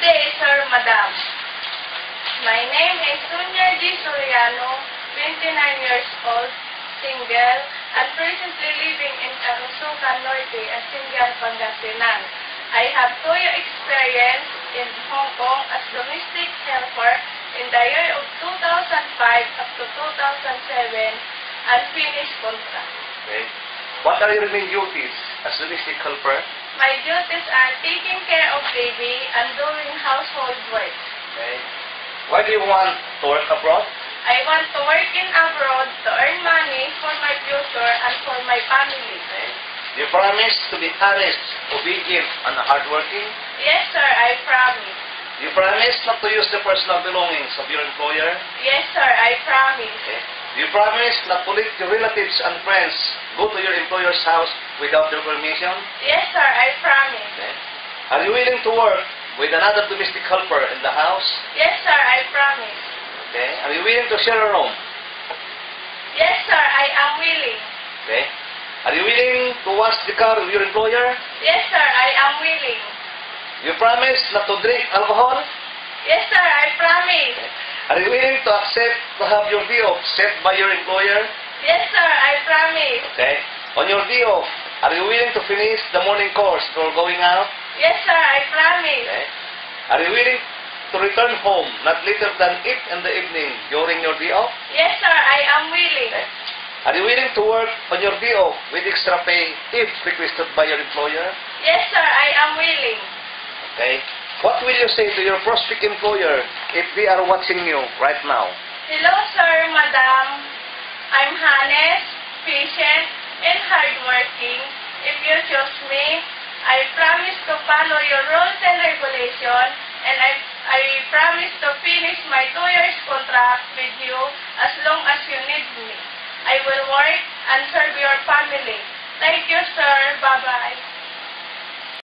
day, Sir, Madam. My name is Sonia G. Soriano, 29 years old, single, and presently living in Carusucan Norte, a single Pangasinan. I have 2 year experience in Hong Kong as domestic helper in the year of 2005 up to 2007 and finished contract. Okay. What are your main duties as domestic helper? My duties are taking care of baby and doing household work. Okay. Why do you want to work abroad? I want to work in abroad to earn money for my future and for my family. Okay. Do you promise to be honest, obedient, and hardworking? Yes, sir, I promise. Do you promise not to use the personal belongings of your employer? Yes, sir, I promise. Okay. Do you promise not to let your relatives and friends go to your employer's house without their permission? Yes, sir, I promise. Okay. Are you willing to work with another domestic helper in the house? Yes, sir, I promise. Okay. Are you willing to share a room? Yes, sir, I am willing. Okay. Are you willing to wash the car of your employer? Yes, sir, I am willing. You promise not to drink alcohol? Yes, sir, I promise. Okay. Are you willing to accept to have your day off set by your employer? Yes, sir, I promise. Okay. On your day off, are you willing to finish the morning course before going out? Yes, sir, I promise. Okay. Are you willing to return home not later than 8 in the evening during your day off? Yes, sir, I am willing. Okay. Are you willing to work on your day off with extra pay if requested by your employer? Yes, sir, I am willing. Okay. What will you say to your prospective employer if they are watching you right now? Hello, sir, madam. I'm honest, patient, and hardworking. If you choose me, I promise to follow your rules and regulations, and I promise to finish my 2 years contract with you as long as you need me. I will work and serve your family. Thank you, sir. Bye-bye.